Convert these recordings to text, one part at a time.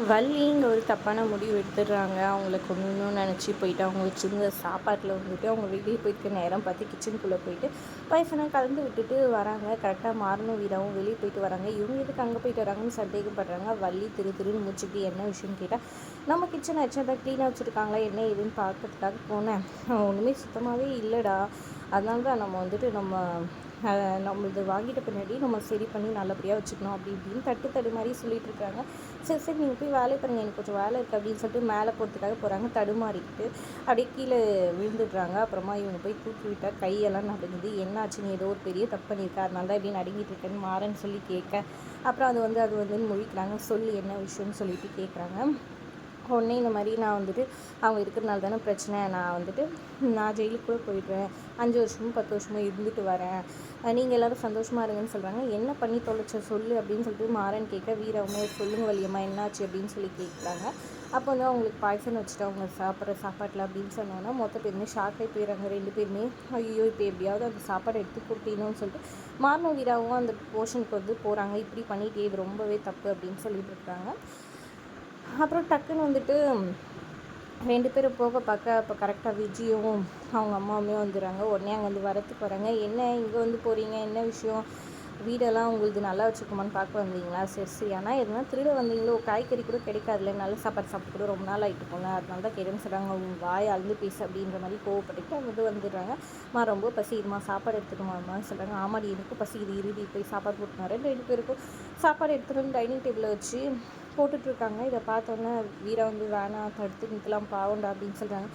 வள்ளிங்க ஒரு தப்பான முடிவு எடுத்துடுறாங்க. அவங்கள கொல்லணும்னு நினச்சி போயிட்டு அவங்க வச்சுருந்த சாப்பாட்டில் வந்துட்டு அவங்க வெளியே போயிருக்க நேரம் பார்த்து கிச்சனுக்குள்ளே போயிட்டு பாய்சனாக கலந்து விட்டுட்டு வராங்க. கரெக்டாக மாறணும் வீடாகவும் வெளியே போயிட்டு வராங்க. இவங்க எதுக்கு அங்கே போயிட்டு வராங்கன்னு சந்தேகப்படுறாங்க. வள்ளி திருன்னு மூச்சுட்டு என்ன விஷயம்னு கேட்டால், நம்ம கிச்சனை தான் க்ளீனாக வச்சுருக்காங்களா என்ன ஏதுன்னு பார்க்கறதுக்காக போனேன். ஒன்றுமே சுத்தமாகவே இல்லைடா, அதனால தான் நம்ம வந்துட்டு நம்ம இது வாங்கிட்ட பின்னாடி நம்ம சரி பண்ணி நல்லபடியாக வச்சுக்கணும் அப்படி இப்படின்னு தட்டு மாதிரி சொல்லிட்டு இருக்காங்க. சரி சரி நீங்கள் போய் வேலையை பாருங்கள், எனக்கு கொஞ்சம் வேலை இருக்குது அப்படின்னு சொல்லிட்டு மேலே போகிறதுக்காக போகிறாங்க. தடுமாறிக்கிட்டு அப்படியே கீழே விழுந்துடுறாங்க. அப்புறமா இவங்க போய் தூக்கி விட்டால் கையெல்லாம் நடுங்குது. என்னாச்சு, நீ ஏதோ ஒரு பெரிய தப்பு பண்ணியிருக்கா, அதனால தான் இப்படி நடுங்கிட்டு இருக்கேன்னு மாறன்னு சொல்லி கேட்க, அப்புறம் அது வந்துன்னு முழிக்கிறாங்க. சொல்லி என்ன விஷயம்னு சொல்லிட்டு கேட்குறாங்க. உடனே இந்த மாதிரி நான் வந்துட்டு அவங்க இருக்கிறனால தானே பிரச்சனை, நான் ஜெயிலுக்கு கூட போயிடுவேன், 5 வருஷமும் 10 வருஷமும் இருந்துட்டு வரேன், நீங்கள் எல்லோரும் சந்தோஷமாக இருங்கன்னு சொல்கிறாங்க. என்ன பண்ணி தொலைச்ச சொல்லு அப்படின்னு சொல்லிட்டு மாறன் கேட்க, வீரவங்க சொல்லுங்க வழியம்மா என்னாச்சு அப்படின்னு சொல்லி கேட்குறாங்க. அப்போ வந்து அவங்களுக்கு பாய்சன் வச்சுட்டு அவங்க சாப்பிட்ற சாப்பாட்டில் அப்படின்னு சொன்னோன்னா மொத்த பேருமே ஷாக் ஆகி போயிடுறாங்க. 2 பேருமே ஐயோ இப்போ எப்படியாவது அந்த சாப்பாடை எடுத்து கொடுத்தீங்கன்னு சொல்லிட்டு மாறனும் வீராவும் அந்த போர்ஷனுக்கு வந்து போகிறாங்க. இப்படி பண்ணிட்டு இது ரொம்பவே தப்பு அப்படின்னு சொல்லிட்டு இருக்காங்க. அப்புறம் டக்குன்னு வந்துட்டு 2 பேரும் போக பார்க்க அப்போ கரெக்டாக விஜயும் அவங்க அம்மாவுமே வந்துடுறாங்க. உடனே அங்கே வந்து வரத்துக்கு வராங்க. என்ன இங்கே வந்து போகிறீங்க, என்ன விஷயம், வீடெல்லாம் உங்களுக்கு நல்லா வச்சுக்கோமான்னு பார்க்க வந்தீங்களா? சரி சரி, ஆனால் எதுனா திருட வந்தீங்களோ, காய்கறி கூட கிடைக்காதுல்ல, நல்ல சாப்பாடு சாப்பிட்டு கூட ரொம்ப நாள் ஆகிட்டு போங்க, அதனால தான் கேட்டேன்னு சொல்கிறாங்க. அவங்க வாய் அழுந்து பேசு அப்படின்ற மாதிரி கோவப்பட்டுட்டு அவங்க வந்துடுறாங்க. ரொம்ப பசிக்குதுமா, சாப்பாடு எடுத்துக்கோமான்னு சொல்கிறாங்க. ஆமாடி எனக்கும் பசிக்குது, இறுதி போய் சாப்பாடு போட்டு வரேன். 2 பேருக்கும் சாப்பாடு எடுத்துகிட்டு வந்து டைனிங் டேபிளில் வச்சு போட்டுட்ருக்காங்க. இதை பார்த்தோன்னே வீரா வந்து வேணாம் தடுத்து நிற்கலாம் பாவண்டா அப்படின்னு சொல்கிறாங்க.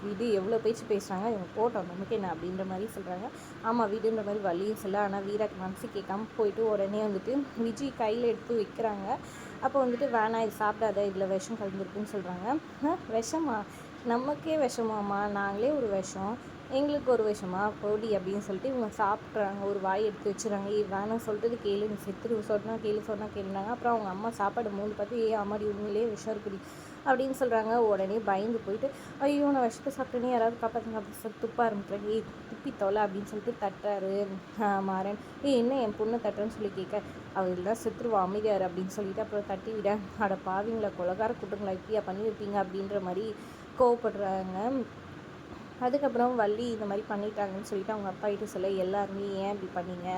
வீடு எவ்வளோ பேச்சு பேசுகிறாங்க, இவங்க போட்டோம் நமக்கு என்ன அப்படின்ற மாதிரி சொல்கிறாங்க. ஆமாம் வீடுன்ற மாதிரி வழியும் சொல்ல, ஆனால் வீராக்கு மனசு கேட்காம போயிட்டு உடனே வந்துட்டு விஜய் கையில் எடுத்து வைக்கிறாங்க. அப்போ வந்துட்டு வேணாம் இது சாப்பிடாத, இதில் விஷம் கலந்துருக்குன்னு சொல்கிறாங்க. விஷமா, நமக்கே விஷமாம்மா, நாங்களே ஒரு விஷம், எங்களுக்கு ஒரு விஷமா போடி அப்படின்னு சொல்லிட்டு இவங்க சாப்பிட்றாங்க. ஒரு வாய் எடுத்து வச்சுறாங்க. வேணாம் சொல்லிட்டு கேளு, நீ செத்துரு, சொன்னால் கேளுனாங்க. அப்புறம் அவங்க அம்மா சாப்பாடு மூணு பார்த்து அம்மாடி உண்மையிலேயே விஷம் இருக்குடி அப்படின்னு சொல்கிறாங்க. உடனே பயந்து போயிட்டு ஐயோ நான் விஷத்தை சாப்பிட்டேனே, யாராவது காப்பாற்றுங்க அப்படின்னு சொல்லி துப்ப ஆரம்பிக்கிறாங்க. துப்பி தொலை அப்படின்னு சொல்லிட்டு தட்டுறாரு மாறன். என்ன என் பொண்ணை தட்டுறேன்னு சொல்லி கேட்க, அவள் தான் செத்துருவா அமைதியார் அப்படின்னு சொல்லிட்டு அப்புறம் தட்டி விட, அட பாவிங்களா கொலகார கூட்டங்களா இப்படியா பண்ணி வைப்பீங்க அப்படின்ற மாதிரி கோவப்படுறாங்க. அதுக்கப்புறம் வள்ளி இந்த மாதிரி பண்ணிட்டாங்கன்னு சொல்லிட்டு அவங்க அப்பா கிட்ட சொல்ல, எல்லாருமே ஏன் இப்படி பண்ணீங்க,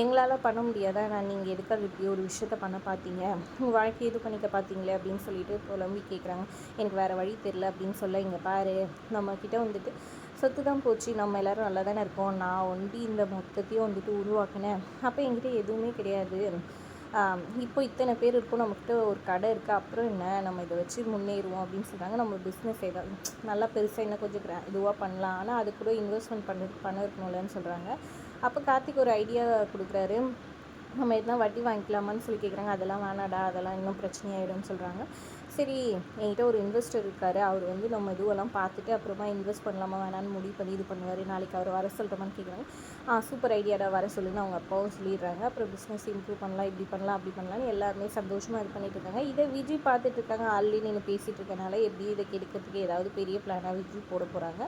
எங்களால் பண்ண முடியாதா, நீங்கள் எதுக்காக இப்படி ஒரு விஷயத்த பண்ண பார்த்தீங்க, உங்கள் வாழ்க்கையை இது பண்ணிக்க பார்த்தீங்களே அப்படின்னு சொல்லிட்டு புலம்பி கேட்குறாங்க. எனக்கு வேறு வழி தெரில அப்படின்னு சொல்ல, இங்கே பாரு நம்மக்கிட்ட வந்துட்டு சொத்து தான் போச்சு, நம்ம எல்லோரும் நல்லா தானே இருக்கோம், நான் ஒண்டி இந்த மொத்தத்தையும் வந்துட்டு உருவாக்கினேன், அப்போ என்கிட்ட எதுவுமே கிடையாது, இப்போ இத்தனை பேர் இருக்கும், நம்மக்கிட்ட ஒரு கடை இருக்குது, அப்புறம் என்ன நம்ம இதை வச்சு முன்னேறுவோம் அப்படின்னு சொல்கிறாங்க. நம்ம பிஸ்னஸ் ஏதாவது நல்லா பெருசாக இன்னும் கொஞ்சம் இதுவாக பண்ணலாம், ஆனால் அது கூட இன்வெஸ்ட்மெண்ட் பணம் இருக்கணும்லன்னு சொல்கிறாங்க. அப்போ கார்த்திக் ஒரு ஐடியா கொடுக்குறாரு. நம்ம எதுனா வட்டி வாங்கிக்கலாமான்னு சொல்லி கேட்குறாங்க. அதெல்லாம் வேணாடா, அதெல்லாம் இன்னும் பிரச்சனையாயிடும்னு சொல்கிறாங்க. சரி என்கிட்ட ஒரு இன்வெஸ்டர் இருக்கார், அவர் வந்து நம்ம இதுவெல்லாம் பார்த்துட்டு அப்புறமா இன்வெஸ்ட் பண்ணலாமா வேணான்னு முடிவு பண்ணி இது பண்ணுவார், நாளைக்கு அவர் வர சொல்கிறோமான்னு கேட்குறாங்க. சூப்பர் ஐடியாடா, வர சொல்லுன்னு அவங்க அப்பாவும் சொல்லிடுறாங்க. அப்புறம் பிஸ்னஸ் இம்ப்ரூவ் பண்ணலாம், இப்படி பண்ணலாம் அப்படி பண்ணலான்னு எல்லாருமே சந்தோஷமாக இது பண்ணிட்டு இருக்காங்க. இதை விஜய் பார்த்துட்டு இருக்காங்க. ஆல்ரெடி நின்று பேசிகிட்டு இருக்கனால எப்படி இதை கெடுக்கிறதுக்கு ஏதாவது பெரிய பிளானாக விஜய் போட போகிறாங்க,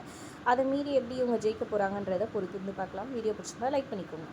அதை மீறி எப்படி இவங்க ஜெயிக்க போகிறாங்கன்றதை பொறுத்து இருந்து பார்க்கலாம். வீடியோ பிடிச்சிருந்தா லைக் பண்ணிக்கோங்க.